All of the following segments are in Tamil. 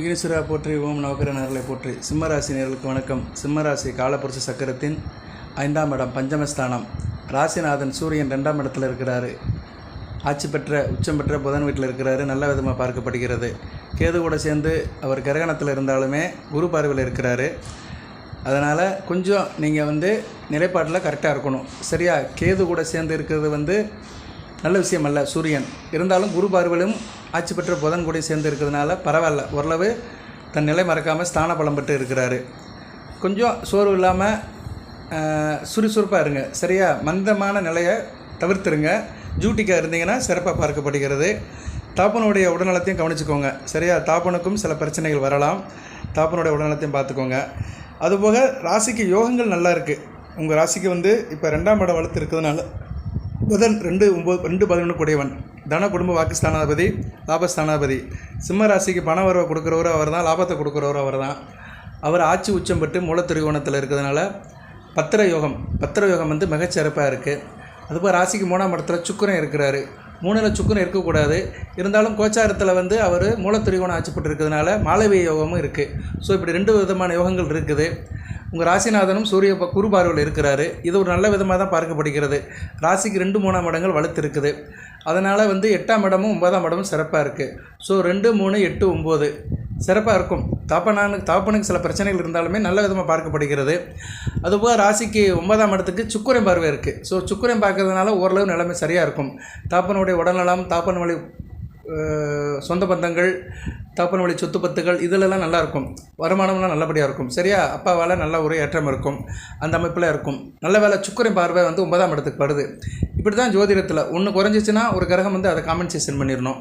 விக்னேஸ்வரா போற்றி, ஓம் நவகிரகணர்களை போற்றி. சிம்மராசி நேயர்களுக்கு வணக்கம். சிம்மராசி காலபுருஷ சக்கரத்தின் 5ஆம் இடம் பஞ்சமஸ்தானம். ராசிநாதன் சூரியன் 2ஆம் இடத்துல இருக்கிறாரு. ஆட்சி பெற்ற உச்சம் பெற்ற புதன் வீட்டில் இருக்கிறாரு. நல்ல விதமாக பார்க்கப்படுகிறது. கேது கூட சேர்ந்து அவர் கிரகணத்தில் இருந்தாலுமே குரு பார்வையில் இருக்கிறாரு. அதனால் கொஞ்சம் நீங்கள் நிலைப்பாட்டில் கரெக்டாக இருக்கணும். சரியா? கேது கூட சேர்ந்து இருக்கிறது நல்ல விஷயம் அல்ல. சூரியன் இருந்தாலும் குரு பார்வையிலும் ஆட்சி பெற்ற புதன் கூட சேர்ந்து இருக்கிறதுனால பரவாயில்ல. ஓரளவு தன் நிலை மறக்காமல் ஸ்தான பலம் பெற்று இருக்கிறாரு. கொஞ்சம் சோர்வு இல்லாமல் சுறுசுறுப்பாக இருங்க. சரியா? மந்தமான நிலையை தவிர்த்துருங்க. டியூட்டிக்காக இருந்தீங்கன்னா சிறப்பாக பார்க்கப்படுகிறது. தாப்பனுடைய உடல்நலத்தையும் கவனிச்சுக்கோங்க. சரியா? தாப்பனுக்கும் சில பிரச்சனைகள் வரலாம். தாப்பனுடைய உடல்நலத்தையும் பார்த்துக்கோங்க. அதுபோக ராசிக்கு யோகங்கள் நல்லா இருக்குது. உங்கள் ராசிக்கு இப்போ 2ஆம் இடம் வளர்த்து இருக்கிறதுனால புதன் 2-11 கூடியவன். தன குடும்ப வாக்குஸ்தானாதிபதி, லாபஸ்தானாதிபதி. சிம்ம ராசிக்கு பண வரவை கொடுக்குறவரும் அவர் தான், லாபத்தை கொடுக்குறவரும் அவர் தான். அவர் ஆட்சி உச்சம் பெற்று மூலத்திரிகோணத்தில் இருக்கிறதுனால பத்திர யோகம் மிகச்சிறப்பாக இருக்குது. அதுபோல் ராசிக்கு 3ஆம் இடத்துல சுக்கிரன் இருக்கிறாரு. 3ல் சுக்கிரன் இருக்கக்கூடாது. இருந்தாலும் கோச்சாரத்தில் அவர் மூலத்திரிகோணம் ஆட்சி பெற்று இருக்கிறதுனால மாளவிய யோகமும் இருக்குது. ஸோ இப்படி 2 விதமான யோகங்கள் இருக்குது. உங்கள் ராசிநாதனும் குரு பார்வையில் இருக்கிறாரு. இது ஒரு நல்ல விதமாக தான் பார்க்கப்படுகிறது. ராசிக்கு 2, 3ஆம் இடங்கள் வலுத்து இருக்குது. அதனால் 8ஆம் இடமும் 9ஆம் இடமும் சிறப்பாக இருக்குது. ஸோ 2, 3, 8, 9 சிறப்பாக இருக்கும். தாப்பனுக்கு சில பிரச்சனைகள் இருந்தாலுமே நல்ல விதமாக பார்க்கப்படுகிறது. அதுபோல் ராசிக்கு 9ஆம் இடத்துக்கு சுக்கிரன் பார்வை இருக்குது. ஸோ சுக்கிரன் பார்க்கறதுனால ஓரளவு நிலைமை சரியாக இருக்கும். தாப்பனுடைய உடல்நலம், தாப்பன் வழி சொந்த பந்தங்கள், தாப்பன் வழி சொத்து பத்துகள் இதிலெல்லாம் நல்லாயிருக்கும். வருமானம்லாம் நல்லபடியாக இருக்கும். சரியா? அப்பாவால் நல்ல ஒரு ஏற்றம் இருக்கும். அந்த அமைப்பில் இருக்கும். நல்ல வேலை சுக்கிரன் பார்வை 9ஆம் இடத்துக்கு படுது. இப்படி தான் ஜோதிடத்தில் ஒன்று குறைஞ்சிச்சுன்னா ஒரு கிரகம் அதை காம்பன்சேஷன் பண்ணிடணும்.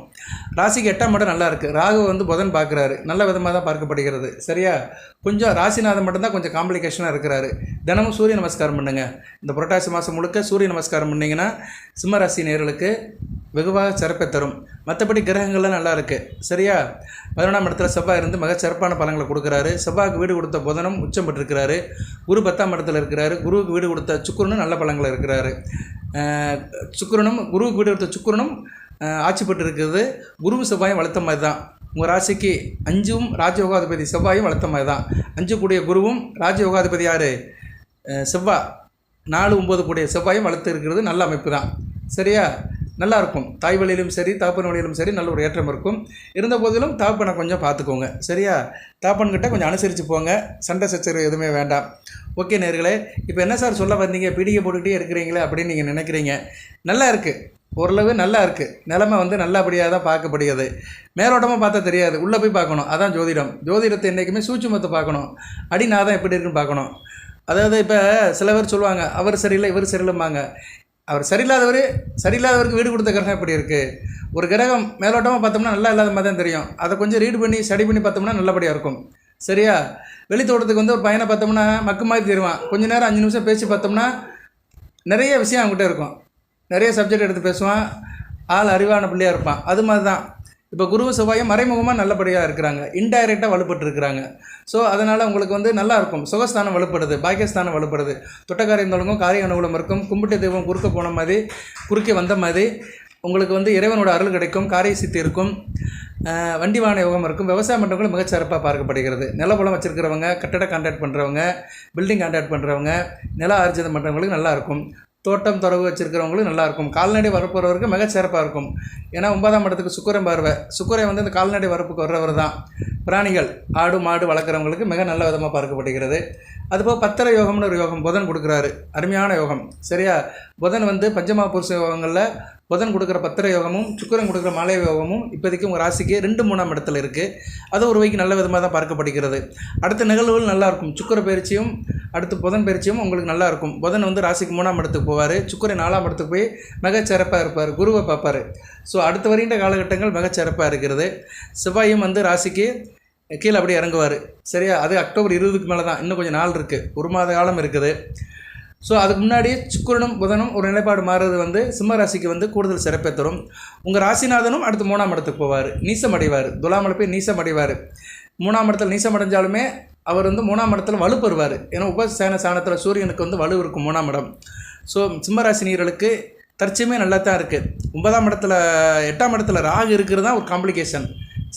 ராசிக்கு 8ஆம் இடம் நல்லா இருக்குது. ராகு புதன் பார்க்குறாரு. நல்ல விதமாக தான் பார்க்கப்படுகிறது. சரியா? கொஞ்சம் ராசிநாதன் மட்டும்தான் கொஞ்சம் காம்ப்ளிகேஷனாக இருக்கிறாரு. தினமும் சூரிய நமஸ்காரம் பண்ணுங்கள். இந்த புரட்டாசி மாதம் முழுக்க சூரிய நமஸ்காரம் பண்ணிங்கன்னா சிம்மராசி நேயர்களுக்கு வெகுவாக சிறப்பை தரும். மற்றபடி கிரகங்கள்லாம் நல்லா இருக்குது. சரியா? 11ஆம் இடத்துல செவ்வாய் இருந்து மிகச்சிறப்பான பலன்களை கொடுக்குறாரு. செவ்வாய்க்கு வீடு கொடுத்த புதனும் உச்சம் பெற்றிருக்கிறாரு. குரு 10ஆம் இடத்துல இருக்கிறாரு. குருவுக்கு வீடு கொடுத்த சுக்கிரனும் நல்ல பலன்களை இருக்கிறாரு. குருவுக்கு வீடு கொடுத்த சுக்கிரனும் ஆட்சி பெற்று இருக்கிறது. குருவும் செவ்வாயும் வளர்த்த மாதிரி தான். உங்கள் ராசிக்கு 5ம் ராஜயோகாதிபதி செவ்வாயும் வளர்த்த மாதிரி தான். 5 கூடிய குருவும் ராஜயோகாதிபதி யார்? செவ்வாய். 4, 9 கூடிய செவ்வாயும் வளர்த்து இருக்கிறது. நல்ல அமைப்பு தான். சரியா? நல்லாயிருக்கும். தாய் வழியிலும் சரி, தாப்பன் வழியிலும் சரி நல்ல ஒரு ஏற்றம் இருக்கும். இருந்த போதிலும் தாப்பனை கொஞ்சம் பார்த்துக்கோங்க. சரியா? தாப்பன்கிட்ட கொஞ்சம் அனுசரித்து போங்க. சண்டை சச்சரவு எதுவுமே வேண்டாம். ஓகே நேயர்களே, இப்போ என்ன சார் சொல்ல வந்தீங்க, பீடிகை போட்டுக்கிட்டே இருக்கிறீங்களே அப்படின்னு நீங்கள் நினைக்கிறீங்க. நல்லா இருக்குது. ஓரளவு நல்லா இருக்குது. நிலைமை நல்லபடியாக தான் பார்க்கப்படுகிறது. மேலோட்டமாக பார்த்தா தெரியாது. உள்ளே போய் பார்க்கணும். அதான் ஜோதிடம். ஜோதிடத்தை என்றைக்குமே சூட்சுமத்தை பார்க்கணும். அடிநாதம் எப்படி இருக்குன்னு பார்க்கணும். அதாவது இப்போ சில பேர் சொல்லுவாங்க, அவர் சரியில்லை இவர் சரியில்லைம்பாங்க. அவர் சரியில்லாதவருக்கு வீடு கொடுத்த கிரகம் எப்படி இருக்குது? ஒரு கிரகம் மேலோட்டமாக பார்த்தோம்னா நல்லா இல்லாத மாதிரி தான் தெரியும். அதை கொஞ்சம் ரீட் பண்ணி ஸ்டடி பண்ணி பார்த்தோம்னா நல்லபடியாக இருக்கும். சரியா? வெளித்தோட்டத்துக்கு ஒரு பையனை பார்த்தோம்னா மக்கு மாதிரி தருவான். கொஞ்சம் நேரம் 5 நிமிஷம் பேசி பார்த்தோம்னா நிறைய விஷயம் அவங்ககிட்ட இருக்கும். நிறைய சப்ஜெக்ட் எடுத்து பேசுவான். ஆள் அறிவான பிள்ளையாக இருப்பான். அது மாதிரி தான் இப்போ குரு செவ்வாயும் மறைமுகமாக நல்லபடியாக இருக்கிறாங்க. இன்டைரக்டாக வலுப்பட்டு இருக்கிறாங்க. ஸோ அதனால் உங்களுக்கு நல்லா இருக்கும். சுகஸ்தானம் வலுப்படுது, பாக்கியஸ்தானம் வலுப்படுது. தொட்டக்காரியம் தொடங்கும், காரிய அனுகூலம் இருக்கும். கும்பிட்டு தெய்வம் குறுக்கே வந்த மாதிரி உங்களுக்கு இறைவனோட அருள் கிடைக்கும். காரிய சித்தி இருக்கும். வண்டி வாகன யோகம் இருக்கும். விவசாயம் பண்ணுறவங்களும் மிகச்சிறப்பாக பார்க்கப்படுகிறது. நிலபலம் வச்சுருக்கிறவங்க, கட்டட கான்ட்ராக்ட் பண்ணுறவங்க, பில்டிங் கான்ட்ராக்ட் பண்ணுறவங்க, நில ஆர்ஜிதம் பண்ணுறவங்களுக்கு நல்லாயிருக்கும். தோட்டம் துறவு வச்சுருக்கிறவங்களும் நல்லாயிருக்கும். கால்நடை வரப்போகிறவருக்கு மிகச்சிறப்பாக இருக்கும். ஏன்னா 9ஆம் இடத்துக்கு சுக்கிரன் பார்வை. சுக்கிரன் இந்த கால்நடை வரப்புக்கு வர்றவர் தான். பிராணிகள், ஆடு மாடு வளர்க்குறவங்களுக்கு மிக நல்ல விதமாக பார்க்கப்படுகிறது. அதுபோல் பத்திர யோகம்னு ஒரு யோகம் புதன் கொடுக்குறாரு. அருமையான யோகம். சரியா? புதன் பஞ்சமா புருஷ யோகங்களில் புதன் கொடுக்குற பத்திர யோகமும் சுக்கிரன் கொடுக்குற மாலை யோகமும் இப்போதைக்கு உங்கள் ராசிக்கு 2, 3ஆம் இடத்துல இருக்குது. அது ஒரு வகைக்கு நல்ல விதமாக தான் பார்க்கப்படுகிறது. அடுத்த நிகழ்வுகள் நல்லாயிருக்கும். சுக்கிர பயிற்சியும் அடுத்து புதன் பயிற்சியும் உங்களுக்கு நல்லாயிருக்கும். புதன் ராசிக்கு 3ஆம் இடத்துக்கு போவார். சுக்கிரன் 4ஆம் இடத்துக்கு போய் மிகச்சிறப்பாக இருப்பார். குருவை பார்ப்பார். ஸோ அடுத்து வருகின்ற காலகட்டங்கள் மிகச்சிறப்பாக இருக்கிறது. செவ்வாயும் ராசிக்கு கீழே அப்படியே இறங்குவார். சரியா? அது அக்டோபர் 20க்கு மேலே தான். இன்னும் கொஞ்சம் நாள் இருக்குது. 1 மாத காலம் இருக்குது. ஸோ அதுக்கு முன்னாடியே சுக்கிரனும் புதனும் ஒரு நிலைப்பாடு மாறுறது சிம்ம ராசிக்கு கூடுதல் சிறப்பை தரும். உங்கள் ராசிநாதனும் அடுத்து 3ஆம் இடத்துக்கு போவார். நீசம் அடைவார். துலாமில் போய் நீசம் அடைவார். 3ஆம் இடத்துல நீசம் அடைஞ்சாலுமே அவர் 3ஆம் இடத்துல வலு பெறுவார். ஏன்னா உபசேன ஸ்தானத்தில் சூரியனுக்கு வலு இருக்கும் 3ஆம் இடம். ஸோ சிம்மராசினியர்களுக்கு தற்சயமே நல்லா தான் இருக்குது. 9ஆம் இடத்துல 8ஆம் இடத்துல ராகு இருக்கிறது தான் ஒரு காம்ப்ளிகேஷன்.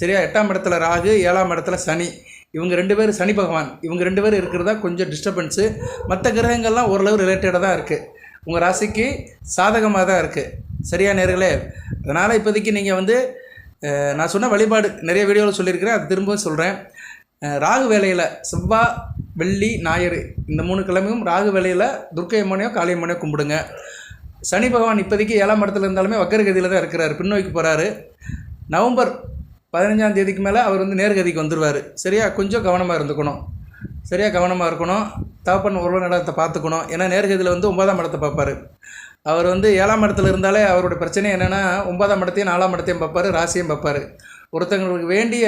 சரியா? 8ஆம் இடத்துல ராகு, 7ஆம் இடத்துல சனி. இவங்க 2 பேர், சனி பகவான் இவங்க 2 பேர் இருக்கிறதா கொஞ்சம் டிஸ்டர்பன்ஸு. மற்ற கிரகங்கள்லாம் ஓரளவு ரிலேட்டடாக தான் இருக்குது. உங்கள் ராசிக்கு சாதகமாக தான் இருக்குது. சரியா நேர்களே? அதனால் இப்போதைக்கு நீங்கள் வந்து நான் சொன்ன வழிபாடு நிறைய வீடியோவில் சொல்லியிருக்கிறேன், அது திரும்ப சொல்கிறேன். ராகு வேளையில் செவ்வாய், வெள்ளி, ஞாயிறு இந்த 3 கிழமையும் ராகு வேளையில் துர்க்கை அம்மனையோ காளி அம்மனையோ கும்பிடுங்க. சனி பகவான் இப்போதைக்கு 7ஆம் இடத்துல இருந்தாலுமே வக்கரகதியில் தான் இருக்கிறார், பின்னோக்கி போகிறாரு. நவம்பர் 15ஆம் தேதிக்கு மேலே அவர் வந்து நேர்கதிக்கு வந்துடுவார். சரியா? கொஞ்சம் கவனமாக இருந்துக்கணும். சரியா? கவனமாக இருக்கணும். தகப்பன் உறவினத்தை பார்த்துக்கணும். ஏன்னா நேர்கதியில் வந்து 9ஆம் இடத்தை பார்ப்பார். அவர் வந்து 7ஆம் இடத்துல இருந்தாலே அவருடைய பிரச்சனை என்னென்னா 9ஆம் இடத்தையும் 4ஆம் இடத்தையும் பார்ப்பார், ராசியும் பார்ப்பார். ஒருத்தங்களுக்கு வேண்டிய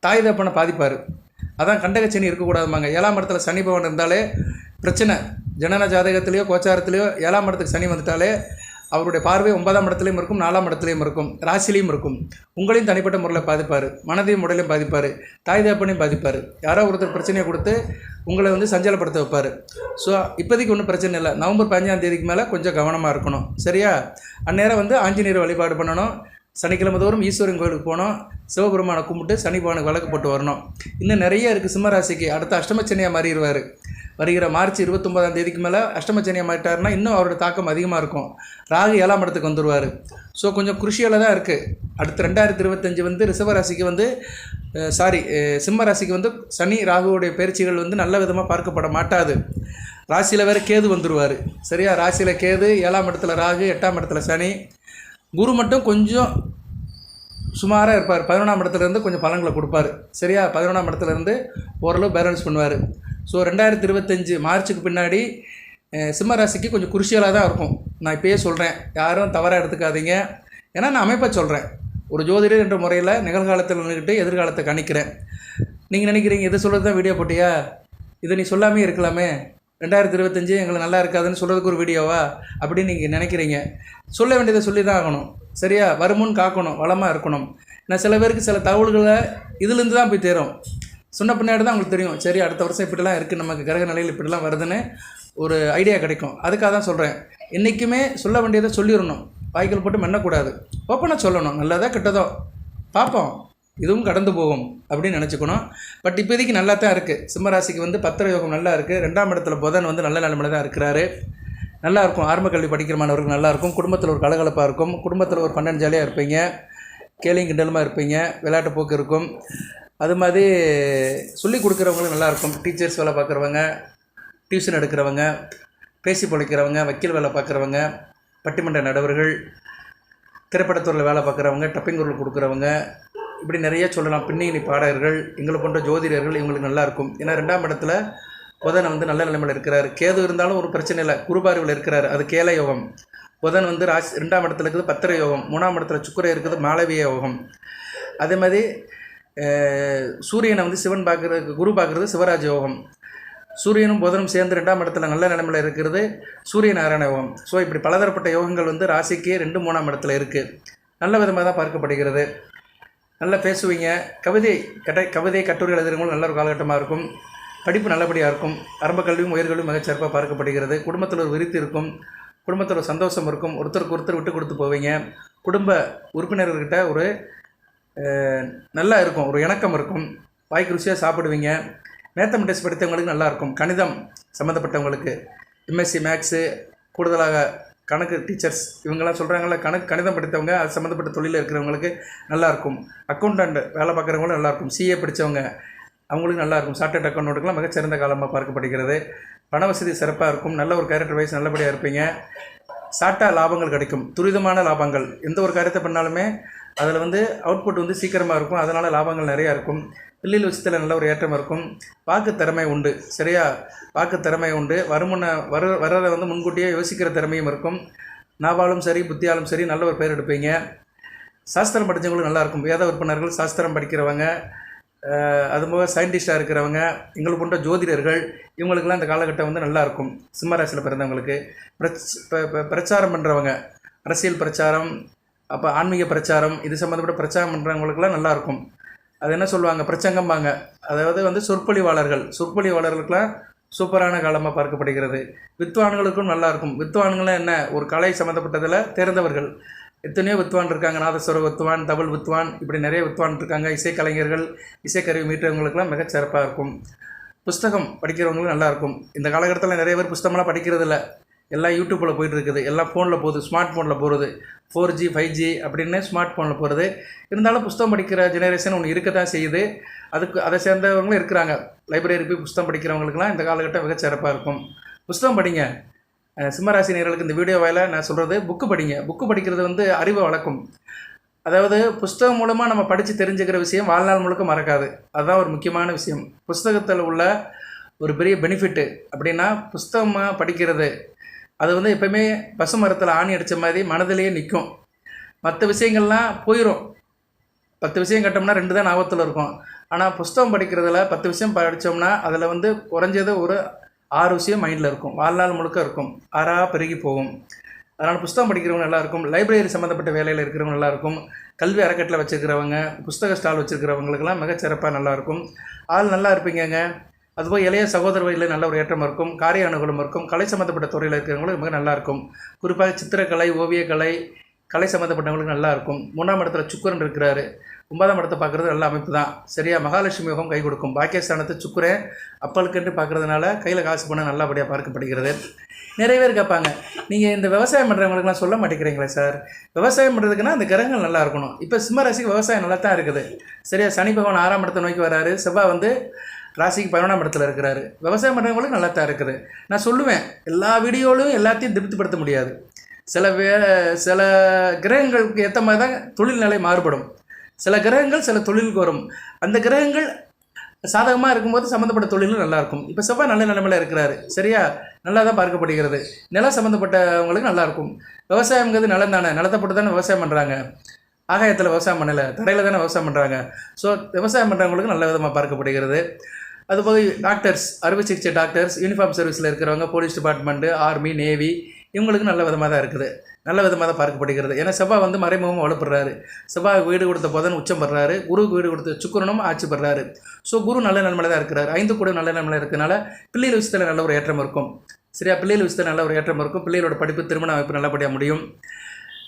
தாய் தகப்பனை பாதிப்பார். அதான் கண்டகச்சனி இருக்கக்கூடாதுமாங்க. 7ஆம் இடத்துல சனி பகவான் இருந்தாலே பிரச்சனை. ஜனன ஜாதகத்திலேயோ கோச்சாரத்திலேயோ 7ஆம் இடத்துக்கு சனி வந்துட்டாலே அவருடைய பார்வை 9ஆம் இடத்துலையும் இருக்கும், 4ஆம் இடத்துலையும் இருக்கும், ராசிலையும் இருக்கும். உங்களையும் தனிப்பட்ட முறையில் பாதிப்பார், மனதையும் உடலையும் பாதிப்பார், தாய் தகப்பனையும் பாதிப்பார். யாரோ ஒருத்தர் பிரச்சனையை கொடுத்து உங்களை வந்து சஞ்சலப்படுத்த வைப்பார். ஸோ இப்போதைக்கு ஒன்றும் பிரச்சனை இல்லை. நவம்பர் 15ஆம் தேதிக்கு மேலே கொஞ்சம் கவனமாக இருக்கணும். சரியா? அந்நேரம் வந்து ஆஞ்சநேயர் வழிபாடு பண்ணணும். சனிக்கிழமை தோறும் ஈஸ்வரன் கோயிலுக்கு போனோம், சிவபெருமானை கும்பிட்டு சனி பகவானுக்கு வழக்கு போட்டு வரணும். இன்னும் நிறைய இருக்குது. சிம்மராசிக்கு அடுத்த அஷ்டமச்சனியாக மாறிடுவார். வருகிற மார்ச் 29ஆம் தேதிக்கு மேலே அஷ்டமச்சனியாக மாறிட்டாருன்னா இன்னும் அவரோட தாக்கம் அதிகமாக இருக்கும். ராகு 7ஆம் இடத்துக்கு வந்துடுவார். ஸோ கொஞ்சம் குருஷியலாக தான் இருக்குது. அடுத்து 2025 வந்து ரிஷபராசிக்கு வந்து சிம்ம ராசிக்கு வந்து சனி ராகுவோடைய பயிற்சிகள் வந்து நல்ல விதமாக பார்க்கப்பட மாட்டாது. ராசியில் வேறு கேது வந்துடுவார். சரியா? ராசியில் கேது, 7ஆம் இடத்துல ராகு, 8ஆம் இடத்துல சனி. குரு மட்டும் கொஞ்சம் சுமாராக இருப்பார். 11ஆம் இடத்துலேருந்து கொஞ்சம் பலன்களை கொடுப்பார். சரியா? 11ஆம் இடத்துலேருந்து ஓரளவு பேலன்ஸ் பண்ணுவார். ஸோ 2025 மார்ச்சுக்கு பின்னாடி சிம்ம ராசிக்கு கொஞ்சம் குருஷியலாக தான் இருக்கும். நான் இப்போயே சொல்கிறேன், யாரும் தவறாக எடுத்துக்காதீங்க. ஏன்னா நான் அமைப்பாக சொல்கிறேன். ஒரு ஜோதிடர் என்ற முறையில் நிகழ்காலத்தில் நின்றுக்கிட்டு எதிர்காலத்தை கணிக்கிறேன். நீங்கள் நினைக்கிறீங்க இதை சொல்கிறது தான் வீடியோ போட்டியா, இதை நீ சொல்லாமே இருக்கலாமே, 2025 எங்களுக்கு நல்லா இருக்காதுன்னு சொல்கிறதுக்கு ஒரு வீடியோவா அப்படின்னு நீங்கள் நினைக்கிறீங்க. சொல்ல வேண்டியதை சொல்லி தான் ஆகணும். சரியா? வருமுன் காக்கணும், வளமாக இருக்கணும். நான் சில பேருக்கு சில தகவல்களை இதுலேருந்து தான் போய் தேரும். சொன்ன பின்னாடி தான் உங்களுக்கு தெரியும், சரி அடுத்த வருஷம் இப்படிலாம் இருக்குது, நமக்கு கிரக நிலையில் இப்படிலாம் வருதுன்னு ஒரு ஐடியா கிடைக்கும். அதுக்காக தான் சொல்கிறேன். என்றைக்குமே சொல்ல வேண்டியதை சொல்லிடணும். வாய்க்கால் போட்டு மென்னக்கூடாது. ஓப்பனாக சொல்லணும். நல்லதோ கெட்டதோ பார்ப்போம், இதுவும் கடந்து போகும் அப்படின்னு நினச்சிக்கணும். பட் இப்போதைக்கு நல்லா தான் இருக்குது. சிம்மராசிக்கு வந்து பத்திர யோகம் நல்லா இருக்குது. 2ஆம் இடத்துல புதன் வந்து நல்ல நிலைமையில் தான் இருக்கிறாரு. நல்லாயிருக்கும். ஆரம்ப கல்வி படிக்கிற மாணவர்கள் நல்லாயிருக்கும். குடும்பத்தில் ஒரு கலகலப்பாக இருக்கும். குடும்பத்தில் ஒரு 12 ஜாலியாக இருப்பீங்க. கேலியும் கிண்டலுமாக இருப்பீங்க. விளையாட்டு போக்கு இருக்கும். அது மாதிரி சொல்லிக் கொடுக்குறவங்களும் நல்லாயிருக்கும். டீச்சர்ஸ் வேலை பார்க்குறவங்க, டியூஷன் எடுக்கிறவங்க, பேசி பொழைக்கிறவங்க, வக்கீல் வேலை பார்க்குறவங்க, பட்டிமன்ற நடுவர்கள், திரைப்படத்துறையில் வேலை பார்க்குறவங்க, டப்பிங் குரல் கொடுக்குறவங்க, இப்படி நிறைய சொல்லலாம். பின்னணி பாடகர்கள், எங்களை போன்ற ஜோதிடர்கள், இவங்களுக்கு நல்லாயிருக்கும். ஏன்னா 2ஆம் இடத்துல புதன் வந்து நல்ல நிலைமையில் இருக்கிறார். கேது இருந்தாலும் ஒரு பிரச்சனை இல்லை, குருபாரிவில் இருக்கிறார், அது கேல யோகம். புதன் வந்து 2ஆம் இடத்துல இருக்குது பத்திர யோகம். 3ஆம் இடத்துல சுக்கிரன் இருக்குது மாளவிய யோகம். அதே மாதிரி சூரியனை வந்து சிவன் பார்க்குறது, குரு பார்க்குறது சிவராஜ் யோகம். சூரியனும் புதனும் சேர்ந்து 2ஆம் இடத்துல நல்ல நிலைமையில் இருக்கிறது சூரிய நாராயண யோகம். ஸோ இப்படி பலதரப்பட்ட யோகங்கள் வந்து ராசிக்கு 2, 3ஆம் இடத்துல இருக்குது. நல்ல விதமாக தான் பார்க்கப்படுகிறது. நல்லா பேசுவீங்க. கவிதை கட்டுரை எழுதுறவங்களும் நல்ல ஒரு காலகட்டமாக இருக்கும். படிப்பு நல்லபடியாக இருக்கும். ஆரம்ப கல்வியும் உயர்கல்வியும் மிகச்சிறப்பாக பார்க்கப்படுகிறது. குடும்பத்தில் ஒரு விருத்தி இருக்கும். குடும்பத்தில் ஒரு சந்தோஷம் இருக்கும். ஒருத்தருக்கு ஒருத்தர் விட்டு கொடுத்து போவீங்க. குடும்ப உறுப்பினர்கள்கிட்ட ஒரு நல்லா இருக்கும், ஒரு இணக்கம் இருக்கும். வாய்க்கு ருசியாக சாப்பிடுவீங்க. மேத்தமெட்டிக்ஸ் படித்தவங்களுக்கு நல்லாயிருக்கும். கணிதம் சம்மந்தப்பட்டவங்களுக்கு, எம்எஸ்சி மேக்ஸு, கூடுதலாக கணக்கு டீச்சர்ஸ் இவங்கெல்லாம் சொல்கிறாங்கள, கணிதம் படித்தவங்க, அது சம்மந்தப்பட்ட தொழிலில் இருக்கிறவங்களுக்கு நல்லாயிருக்கும். அக்கௌண்டண்ட் வேலை பார்க்குறவங்களும் நல்லாயிருக்கும். சிஏ படித்தவங்க அவங்களுக்கு நல்லாயிருக்கும். சார்ட்டர்ட் அக்கௌண்ட்டுக்கெலாம் மிகச்சிறந்த காலமாக பார்க்கப்படுகிறது. பண வசதி சிறப்பாக இருக்கும். நல்ல ஒரு கேரக்டர் வைஸ் நல்லபடியாக இருப்பீங்க. ஷார்ட்டாக லாபங்கள் கிடைக்கும். துரிதமான லாபங்கள். எந்த ஒரு காரியத்தை பண்ணாலுமே அதில் வந்து அவுட்புட் வந்து சீக்கிரமாக இருக்கும். அதனால் லாபங்கள் நிறையா இருக்கும். பிள்ளைகள் விஷயத்தில் நல்ல ஒரு ஏற்றம் இருக்கும். வாக்கு திறமை உண்டு. சரியா? வாக்கு திறமை உண்டு. வர்றதை வந்து முன்கூட்டியே யோசிக்கிற திறமையும் இருக்கும். நாவாலும் சரி புத்தியாலும் சரி நல்ல ஒரு பேர் எடுப்பீங்க. சாஸ்திரம் படித்தவங்களும் நல்லாயிருக்கும். வேத விற்பனர்கள், சாஸ்திரம் படிக்கிறவங்க, அதுபோக சயின்டிஸ்டாக இருக்கிறவங்க, எங்களை போன்ற ஜோதிடர்கள், இவங்களுக்கெல்லாம் இந்த காலகட்டம் வந்து நல்லாயிருக்கும். சிம்மராசியில் பிறந்தவங்களுக்கு பிரச்சாரம் பண்ணுறவங்க, அரசியல் பிரச்சாரம், அப்போ ஆன்மீக பிரச்சாரம், இது சம்மந்தப்பட்ட பிரச்சாரம் பண்ணுறவங்களுக்கெல்லாம் நல்லாயிருக்கும். அது என்ன சொல்லுவாங்க, பிரச்சங்கம்பாங்க. அதாவது வந்து சொற்பொழிவாளர்களுக்கெல்லாம் சூப்பரான காலமாக பார்க்கப்படுகிறது. வித்வான்களுக்கும் நல்லாயிருக்கும். வித்வான்கள்லாம் என்ன, ஒரு கலை சம்மந்தப்பட்டதில் தேர்ந்தவர்கள். எத்தனையோ வித்வான் இருக்காங்க. நாதஸ்வர வித்வான், தபல் வித்வான், இப்படி நிறைய வித்வான் இருக்காங்க. இசைக்கலைஞர்கள், இசைக்கருவி மீட்டவங்களுக்கெல்லாம் மிகச்சிறப்பாக இருக்கும். புஸ்தகம் படிக்கிறவங்களும் நல்லாயிருக்கும். இந்த காலகட்டத்தில் நிறைய பேர் புஸ்தகமெல்லாம் படிக்கிறதில்ல. எல்லாம் யூடியூப்பில் போய்ட்டு இருக்குது, எல்லாம் ஃபோனில் போகுது, ஸ்மார்ட் ஃபோனில் போகிறது. 4G 5G அப்படின்னு ஸ்மார்ட் ஃபோனில் போகிறது. இருந்தாலும் புஸ்தகம் படிக்கிற ஜெனரேஷன் ஒன்று இருக்க தான் செய்யுது. அதை சேர்ந்தவங்களும் இருக்கிறாங்க. லைப்ரரி போய் புஸ்தகம் படிக்கிறவங்களுக்குலாம் இந்த காலகட்டம் மிகச்சிறப்பாக இருக்கும். புஸ்தகம் படிங்க. சிம்மராசி நேயர்களுக்கு இந்த வீடியோ வாயில நான் சொல்கிறது, புக்கு படிங்க. புக்கு படிக்கிறது அறிவை வளர்க்கும். அதாவது புஸ்தகம் மூலமாக நம்ம படித்து தெரிஞ்சுக்கிற விஷயம் வாழ்நாள் முழுக்க மறக்காது. அதுதான் ஒரு முக்கியமான விஷயம். புஸ்தகத்தில் உள்ள ஒரு பெரிய பெனிஃபிட்டு அப்படின்னா, புஸ்தகமாக படிக்கிறது அது எப்போயுமே பசு மரத்தில் ஆணி அடித்த மாதிரி மனதிலேயே நிற்கும். மற்ற விஷயங்கள்லாம் போயிடும். 10 விஷயம் கட்டோம்னா 2 தான் ஞாபகத்தில் இருக்கும். ஆனால் புஸ்தகம் படிக்கிறதுல 10 விஷயம் படித்தோம்னா அதில் குறைஞ்சது ஒரு 6 விஷயம் மைண்டில் இருக்கும். வாழ்நாள் முழுக்க இருக்கும். பெருகி போகும். அதனால் புஸ்தகம் படிக்கிறவங்க நல்லாயிருக்கும். லைப்ரரி சம்மந்தப்பட்ட வேலையில் இருக்கிறவங்க நல்லாயிருக்கும். கல்வி அறக்கட்டளை வச்சுருக்கிறவங்க, புஸ்தக ஸ்டால் வச்சுருக்கிறவங்களுக்கெல்லாம் மிகச்சிறப்பாக நல்லாயிருக்கும். ஆள் நல்லா இருப்பீங்கங்க. அதுபோல் இளைய சகோதர வழியில் நல்ல ஒரு ஏற்றம் இருக்கும். காரிய அனுகூலம் இருக்கும். கலை சம்மந்தப்பட்ட துறையில் இருக்கிறவங்களுக்கு மிக நல்லாயிருக்கும். குறிப்பாக சித்திரக்கலை, ஓவியக்கலை, கலை சம்மந்தப்பட்டவங்களுக்கு நல்லாயிருக்கும். 3ஆம் இடத்துல சுக்கிரன் இருக்கிறாரு. 9ஆம் இடத்தை பார்க்குறது நல்ல அமைப்பு தான். சரியா, மகாலட்சுமி யோகம் கை கொடுக்கும். பாக்கியஸ்தானத்தை சுக்கிரன் அப்பலுக்கென்று பார்க்குறதுனால கையில் காசு பணம் நல்லபடியாக பார்க்கப்படுகிறது. நிறைய பேர் கேட்பாங்க, நீங்கள் இந்த விவசாயம் பண்ணுறவங்களுக்குலாம் சொல்ல மாட்டேங்கிறீங்களே சார், விவசாயம் பண்ணுறதுக்குன்னா அந்த கிரகங்கள் நல்லா இருக்கணும். இப்போ சிம்ம ராசிக்கு விவசாயம் நல்லா தான் இருக்குது. சரியா, சனி பகவான் 6ஆம் இடத்தை நோக்கி வராரு. செவ்வாய் ராசிக்கு 11ஆம் இடத்துல இருக்கிறாரு. விவசாயம் பண்ணுறவங்களுக்கு நல்லா தான் இருக்குது. நான் சொல்லுவேன், எல்லா வீடியோவிலும் எல்லாத்தையும் திருப்திப்படுத்த முடியாது. சில கிரகங்களுக்கு ஏற்ற மாதிரி தான் தொழில் நிலை மாறுபடும். சில கிரகங்கள் சில தொழிலுக்கு வரும். அந்த கிரகங்கள் சாதகமாக இருக்கும்போது சம்மந்தப்பட்ட தொழிலும் நல்லாயிருக்கும். இப்போ செவ்வாய் நல்ல நிலைமையில் இருக்கிறாரு. சரியா, நல்லா தான் பார்க்கப்படுகிறது. நிலம் சம்மந்தப்பட்டவங்களுக்கு நல்லாயிருக்கும். விவசாயங்கிறது நிலம் தானே, நிலத்தை போட்டு தானே விவசாயம் பண்ணுறாங்க. ஆகாயத்தில் விவசாயம் பண்ணலை, தரையில் தானே விவசாயம் பண்ணுறாங்க. ஸோ விவசாயம் பண்ணுறவங்களுக்கு நல்ல விதமாக பார்க்கப்படுகிறது. அதுபோக டாக்டர்ஸ், அறுவை சிகிச்சை டாக்டர்ஸ், யூனிஃபார்ம் சர்வீஸில் இருக்கிறவங்க, போலீஸ் டிபார்ட்மெண்ட்டு, ஆர்மி, நேவி, இவங்களுக்கு நல்ல விதமாக தான் இருக்குது. நல்ல விதமாக தான் பார்க்கப்படுகிறது. ஏன்னா செவ்வாய் மறைமுகமாக வலுப்படுறாரு. செவ்வாய் வீடு கொடுத்த புதன் உச்சம் பெறாரு. குருவுக்கு வீடு கொடுத்த சுக்கிரனும் ஆட்சி பெறாரு. ஸோ குரு நல்ல நிலைமையில் தான் இருக்கிறார். 5 கூட நல்ல நிலைமையில் இருக்கிறனால பிள்ளைகள் விஷயத்தில் நல்ல ஒரு ஏற்றம் இருக்கும். சரியா, பிள்ளைகள் விஷயத்தில் நல்ல ஒரு ஏற்றம் இருக்கும். பிள்ளைகளோட படிப்பு, திருமண அமைப்பு நல்லபடியாக முடியும்.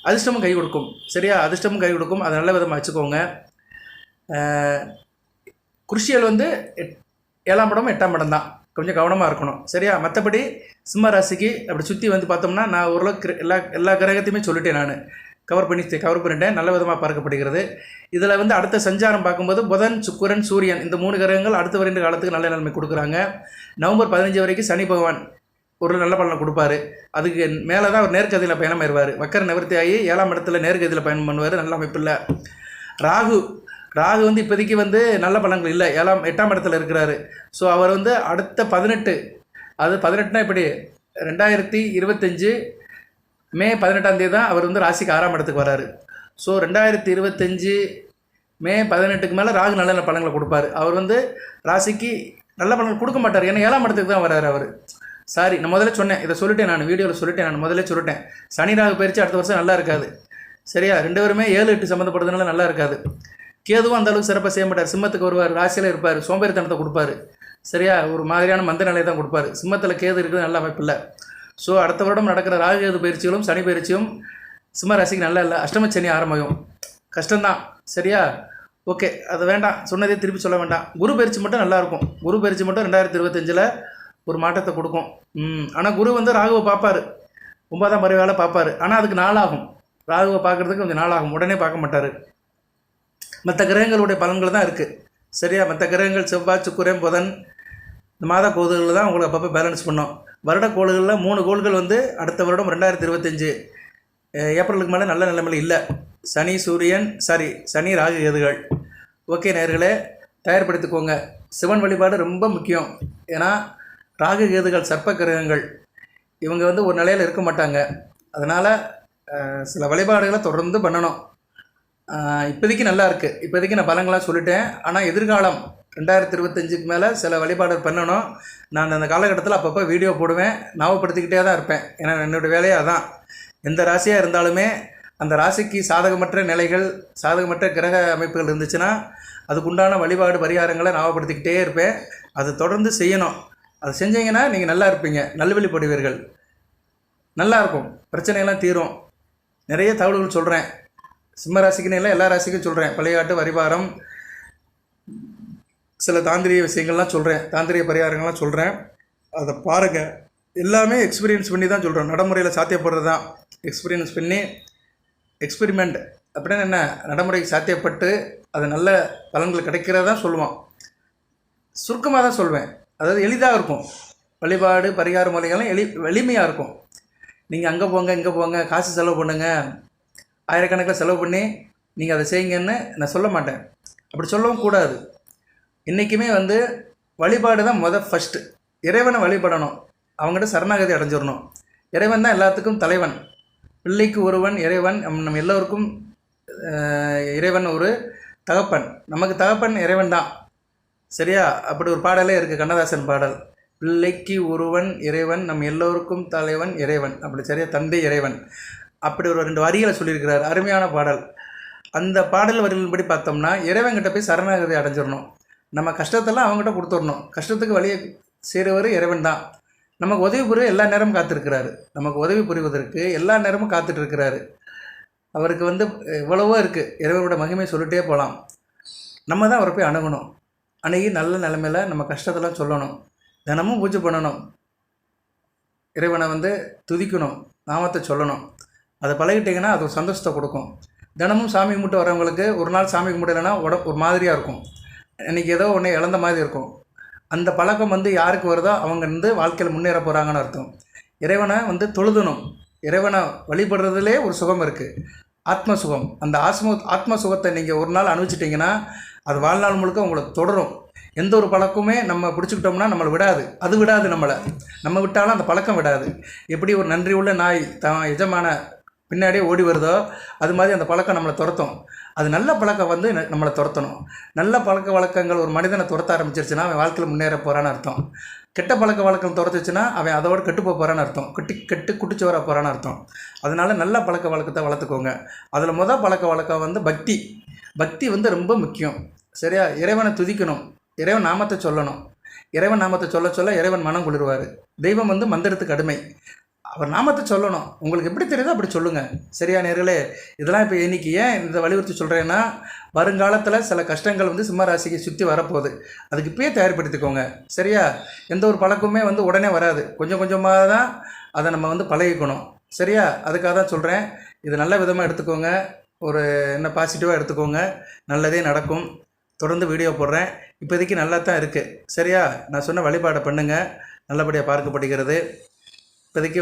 அதிர்ஷ்டமும் கை கொடுக்கும். சரியா, அதிர்ஷ்டமும் கை கொடுக்கும். அதை நல்ல விதமாக வச்சுக்கோங்க. குருஷியல் 7ஆம் இடம் 8ஆம் இடம் தான், கொஞ்சம் கவனமாக இருக்கணும். சரியா, மற்றபடி சிம்ம ராசிக்கு அப்படி சுற்றி பார்த்தோம்னா நான் ஓரளவுக்கு எல்லா கிரகத்தையுமே சொல்லிட்டேன். நான் கவர் பண்ணிட்டேன். நல்ல விதமாக பார்க்கப்படுகிறது. இதில் அடுத்த சஞ்சாரம் பார்க்கும்போது புதன், சுக்கிரன், சூரியன், இந்த 3 கிரகங்கள் அடுத்த வருட காலத்துக்கு நல்ல நிலைமை கொடுக்குறாங்க. நவம்பர் 15 வரைக்கும் சனி பகவான் ஒரு நல்ல பலனை கொடுப்பாரு. அதுக்கு மேலே தான் அவர் நேர்கதியில் பயணம் ஆயிடுவார். வக்கர நிவர்த்தி ஆகி 7ஆம் இடத்துல நேர்கதியில் பயணம் பண்ணுவார். நல்ல அமைப்பு இல்லை. ராகு இப்போதைக்கு நல்ல பலன்கள் இல்லை. 8ஆம் இடத்துல இருக்கிறாரு. ஸோ அவர் அடுத்த 18, அது 18னா இப்படி 2025 மே 18ஆம் தேதி தான் அவர் ராசிக்கு 6ஆம் இடத்துக்கு வராரு. ஸோ 2025 மே 18க்கு மேலே ராகு நல்ல பலன்களை கொடுப்பார். அவர் ராசிக்கு நல்ல பலன்கள் கொடுக்க மாட்டார். ஏன்னா 7ஆம் இடத்துக்கு தான் வராரு அவர். சாரி, நான் முதல்ல சொன்னேன், இதை சொல்லிட்டேன், நான் வீடியோவில் சொல்லிட்டேன். நான் முதல்ல சொல்லிட்டேன், சனி ராகு பயிற்சி அடுத்த வருஷம் நல்லா இருக்காது. சரியா, 2 பேருமே 7, 8 சம்மந்தப்படுறதுனால நல்லா இருக்காது. கேதுவும் அந்த அளவுக்கு சிறப்பாக செய்ய மாட்டார். சிம்மத்துக்கு வருவார், ராசியில் இருப்பார், சோம்பேறித்தனத்தை கொடுப்பாரு. சரியா, ஒரு மாதிரியான மந்த நிலையை தான் கொடுப்பாரு. சிம்மத்தில் கேது இருக்குது, நல்ல அமைப்பு இல்லை. ஸோ அடுத்த வருடம் நடக்கிற ராகு கேது பயிற்சிகளும் சனி பயிற்சியும் சிம்ம ராசிக்கு நல்லா இல்லை. அஷ்டம சனி ஆரம்பம் கஷ்டம்தான். சரியா, ஓகே, அது வேண்டாம், சொன்னதே திருப்பி சொல்ல வேண்டாம். குரு பயிற்சி மட்டும் நல்லாயிருக்கும். குரு பயிற்சி மட்டும் 2025 ஒரு மாற்றத்தை கொடுக்கும். ஆனால் குரு ராகுவை பார்ப்பார், 9ஆம் பறவை வேலை பார்ப்பார். ஆனால் அதுக்கு நாளாகும். ராகுவை பார்க்குறதுக்கு கொஞ்சம் நாளாகும், உடனே பார்க்க மாட்டார். மற்ற கிரகங்களுடைய பலன்கள் தான் இருக்குது. சரியா, மற்ற கிரகங்கள் செவ்வாய், சுக்கிரன், புதன், இந்த மாத கோள்களில் தான் உங்களுக்கு அப்பப்போ பேலன்ஸ் பண்ணோம். வருட கோள்களில் 3 கோள்கள் அடுத்த வருடம் 2025 ஏப்ரலுக்கு மேலே நல்ல நிலைமையில் இல்லை. சனி ராகு கேதுகள். ஓகே நேயர்களே, தயார்படுத்திக்கோங்க. சிவன் வழிபாடு ரொம்ப முக்கியம். ஏன்னா ராகு கேதுகள் சர்ப்ப கிரகங்கள், இவங்க ஒரு நிலையில் இருக்க மாட்டாங்க. அதனால் சில வழிபாடுகளை தொடர்ந்து பண்ணணும். இப்போதைக்கு நல்லா இருக்குது. இப்போதைக்கு நான் பலங்களாக சொல்லிட்டேன். ஆனால் எதிர்காலம் 2025க்கு மேலே சில வழிபாடு பண்ணணும். நான் அந்த காலகட்டத்தில் அப்பப்போ வீடியோ போடுவேன், ஞாபகப்படுத்திக்கிட்டே தான் இருப்பேன். ஏன்னா என்னோடய வேலையே அதான். எந்த ராசியாக இருந்தாலுமே அந்த ராசிக்கு சாதகமற்ற நிலைகள், சாதகமற்ற கிரக அமைப்புகள் இருந்துச்சுன்னா அதுக்குண்டான வழிபாடு பரிகாரங்களை ஞாபகப்படுத்திக்கிட்டே இருப்பேன். அது தொடர்ந்து செய்யணும். அது செஞ்சீங்கன்னா நீங்கள் நல்லா இருப்பீங்க, நல்வழிப்படுவீர்கள், நல்லாயிருக்கும், பிரச்சனையெல்லாம் தீரும். நிறைய தகவல்கள் சொல்கிறேன். சிம்ம ராசிக்குன்னு இல்லை, எல்லா ராசிக்கும் சொல்கிறேன். பழையாட்டு பரிகாரம், சில தாந்திரிக விஷயங்கள்லாம் சொல்கிறேன், தாந்திரிக பரிகாரங்கள்லாம் சொல்கிறேன். அதை பாருங்கள். எல்லாமே எக்ஸ்பீரியன்ஸ் பண்ணி தான் சொல்கிறோம். நடைமுறையில் சாத்தியப்படுறது தான். எக்ஸ்பீரியன்ஸ் பண்ணி எக்ஸ்பெரிமெண்ட் அப்படின்னு என்ன, நடைமுறைக்கு சாத்தியப்பட்டு அது நல்ல பலன்கள் கிடைக்கிறதான் சொல்லுவோம். சுருக்கமாக தான் சொல்வேன். அதாவது எளிதாக இருக்கும். வழிபாடு பரிகார முறைகள்லாம் எளிமையாக இருக்கும். நீங்கள் அங்கே போங்க இங்கே போங்க காசு செலவு பண்ணுங்கள், ஆயிரக்கணக்கில் செலவு பண்ணி நீங்கள் அதை செய்யுங்கன்னு நான் சொல்ல மாட்டேன். அப்படி சொல்லவும் கூடாது. இன்றைக்குமே வழிபாடு தான் ஃபஸ்ட்டு. இறைவனை வழிபடணும், அவங்ககிட்ட சரணாகதி அடைஞ்சிடணும். இறைவன் தான் எல்லாத்துக்கும் தலைவன். பிள்ளைக்கு ஒருவன் இறைவன். நம்ம எல்லோருக்கும் இறைவன் ஒரு தகப்பன். நமக்கு தகப்பன் இறைவன் தான். சரியா? அப்படி ஒரு பாடலே இருக்குது, கண்ணதாசன் பாடல். பிள்ளைக்கு ஒருவன் இறைவன், நம் எல்லோருக்கும் தலைவன் இறைவன். அப்படி சரியா? தந்தை இறைவன். அப்படி ஒரு 2 வரிகளை சொல்லியிருக்கிறார். அருமையான பாடல். அந்த பாடல் வரிகளின்படி பார்த்தோம்னா இறைவன்கிட்ட போய் சரணாகதி அடைஞ்சிடணும். நம்ம கஷ்டத்தெல்லாம் அவங்ககிட்ட கொடுத்துடணும். கஷ்டத்துக்கு வழியை செய்கிறவர் இறைவன் தான். நமக்கு உதவி புரிய எல்லா நேரமும் காத்திருக்கிறாரு. நமக்கு உதவி புரிவதற்கு எல்லா நேரமும் காத்துட்ருக்கிறாரு. அவருக்கு இவ்வளவோ இருக்குது. இறைவனோட மகிமை சொல்லிகிட்டே போகலாம். நம்ம தான் அவரை போய் அணுகணும். அணுகி நல்ல நிலைமையில் நம்ம கஷ்டத்தெல்லாம் சொல்லணும். தினமும் பூஜை பண்ணணும். இறைவனை துதிக்கணும், நாமத்தை சொல்லணும். அதை பழகிட்டிங்கன்னா அது ஒரு சந்தோஷத்தை கொடுக்கும். தினமும் சாமி கும்பிட்டு வரவங்களுக்கு ஒரு நாள் சாமி கும்பிடலைன்னா ஒரு மாதிரியாக இருக்கும். இன்றைக்கி ஏதோ ஒன்று இழந்த மாதிரி இருக்கும். அந்த பழக்கம் யாருக்கு வருதோ அவங்க வாழ்க்கையில் முன்னேற போகிறாங்கன்னு அர்த்தம். இறைவனை தொழுதணும். இறைவனை வழிபடுறதுலே ஒரு சுகம் இருக்குது, ஆத்ம சுகம். அந்த ஆத்ம சுகத்தை நீங்கள் ஒரு நாள் அனுபவிச்சிட்டிங்கன்னா அது வாழ்நாள் முழுக்க உங்களை தொடரும். எந்த ஒரு பழக்கமே நம்ம பிடிச்சிக்கிட்டோம்னா நம்மளை விடாது, அது விடாது. நம்ம விட்டாலும் அந்த பழக்கம் விடாது. எப்படி ஒரு நன்றி உள்ள நாய் எஜமான பின்னாடியே ஓடி வருதோ அது மாதிரி அந்த பழக்கம் நம்மளை துரத்தும். அது நல்ல பழக்கம் நம்மளை துரத்தணும். நல்ல பழக்க வழக்கங்கள் ஒரு மனிதனை துரத்த ஆரம்பிச்சிருச்சுன்னா அவன் வாழ்க்கையில் முன்னேற போகிறான்னு அர்த்தம். கெட்ட பழக்க வழக்கம் துரத்துச்சுன்னா அவன் அதோடு கெட்டு போக போகிறான்னு அர்த்தம். கெட்டு குட்டிச்சு வர போகிறான்னு அர்த்தம். அதனால் நல்ல பழக்க வழக்கத்தை வளர்த்துக்கோங்க. அதில் பழக்க வழக்கம் பக்தி. பக்தி ரொம்ப முக்கியம். சரியா? இறைவனை துதிக்கணும், இறைவன் நாமத்தை சொல்லணும். இறைவன் நாமத்தை சொல்ல சொல்ல இறைவன் மனம் குளிர்வார். தெய்வம் மந்திரத்துக்கு அடிமை. அவர் நாமத்தை சொல்லணும். உங்களுக்கு எப்படி தெரியுதோ அப்படி சொல்லுங்கள். சரியா நேர்களே? இதெல்லாம் இப்போ இன்றைக்கி ஏன் இந்த வலியுறுத்தி சொல்கிறேன்னா, வருங்காலத்தில் சில கஷ்டங்கள் சிம்ம ராசிக்கு சுற்றி வரப்போகுது. அதுக்கு இப்போயே தயார்படுத்திக்கோங்க. சரியா? எந்த ஒரு பழக்கமே உடனே வராது. கொஞ்சம் கொஞ்சமாக தான் அதை நம்ம பழகிக்கணும். சரியா? அதுக்காக தான் சொல்கிறேன். இது நல்ல விதமாக எடுத்துக்கோங்க. ஒரு பாசிட்டிவாக எடுத்துக்கோங்க. நல்லதே நடக்கும். தொடர்ந்து வீடியோ போடுறேன். இப்போதைக்கு நல்லா தான் இருக்குது. சரியா? நான் சொன்ன வழிபாடை பண்ணுங்கள், நல்லபடியாக பார்க்கப்படுகிறது. இப்போதைக்கு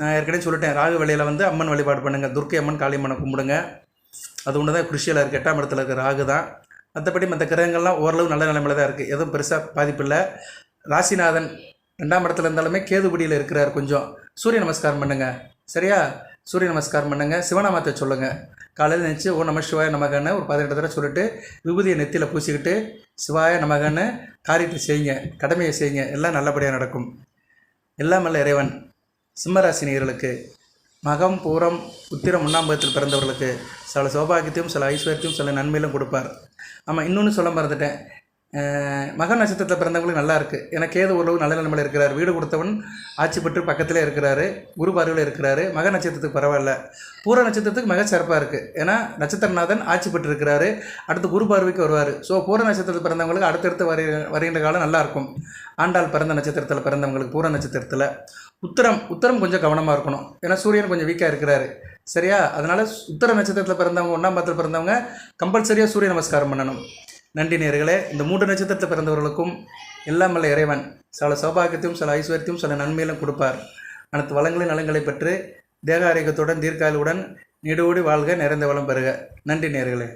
நான் ஏற்கனவே சொல்லிட்டேன், ராகு வேளையில் அம்மன் வழிபாடு பண்ணுங்கள். துர்க்கை அம்மன், காளி அம்மனை கும்பிடுங்க. அது ஒன்று தான் குருஷியில் இருக்குது. 8ஆம் இடத்துல இருக்கிற ராகு தான். மற்றபடி மற்ற கிரகங்கள்லாம் ஓரளவு நல்ல நிலைமையில் தான் இருக்குது. எதுவும் பெருசாக பாதிப்பு இல்லை. ராசிநாதன் 2ஆம் இடத்துல இருந்தாலுமே கேதுபடியில் இருக்கிறார். கொஞ்சம் சூரிய நமஸ்காரம் பண்ணுங்கள். சரியா? சூரிய நமஸ்காரம் பண்ணுங்கள். சிவநாமத்தை சொல்லுங்கள். காலையில் நினச்சி ஓ நம சிவாய நமகன்னு ஒரு 18 தடவை சொல்லிட்டு விபூதியை நெத்தியில் பூசிக்கிட்டு சிவாய நமகன்னு காரியத்தை செய்யுங்க, கடமையை செய்யுங்க. எல்லாம் நல்லபடியாக நடக்கும். எல்லாம் அல்ல இறைவன் சிம்மராசி நேயர்களுக்கு, மகம் பூரம் உத்திரம் 1ஆம் பாதத்தில் பிறந்தவர்களுக்கு சில சௌபாகியத்தையும் சில ஐஸ்வர்யத்தையும் சில நன்மையிலும் கொடுப்பார். ஆமாம், இன்னொன்று சொல்ல மறந்துட்டேன். மக நட்சத்திரத்தில் பிறந்தவங்களுக்கு நல்லா இருக்குது. ஏன்னா கேது ஓரளவு நல்ல நிலைமையில் இருக்கிறார். வீடு கொடுத்தவன் ஆட்சி பெற்று பக்கத்திலே இருக்கிறாரு. குரு பார்வையில் இருக்கிறாரு. மக நட்சத்திரத்துக்கு பரவாயில்ல. பூர நட்சத்திரத்துக்கு மிக சிறப்பாக இருக்குது. ஏன்னா நட்சத்திரநாதன் ஆட்சி பெற்று இருக்கிறாரு. அடுத்து குரு பார்வைக்கு வருவார். ஸோ பூர நட்சத்திரத்தில் பிறந்தவங்களுக்கு அடுத்தடுத்து வருகின்ற காலம் நல்லாயிருக்கும். ஆண்டாள் பிறந்த நட்சத்திரத்தில் பிறந்தவங்களுக்கு பூர நட்சத்திரத்தில். உத்தரம் கொஞ்சம் கவனமாக இருக்கணும். ஏன்னா சூரியன் கொஞ்சம் வீக்காக இருக்கிறாரு. சரியா? அதனால் உத்தர நட்சத்திரத்தில் பிறந்தவங்க 1ஆம் பாதத்தில் பிறந்தவங்க கம்பல்சரியாக சூரிய நமஸ்காரம் பண்ணணும். நன்றி நேயர்களே. இந்த 3 நட்சத்திரத்தில் பிறந்தவர்களுக்கும் எல்லாம் வல்ல இறைவன் சில சௌபாகியத்தையும் சில ஐஸ்வர்யத்தையும் சில நன்மையிலும் கொடுப்பார். அனைத்து வளங்களின் நலங்களை பெற்று தேக ஆரோக்கியத்துடன் தீர்க்காயுடன் நீடோடி வாழ்க, நிறைந்த வளம் பெறுக. நன்றி நேயர்களே.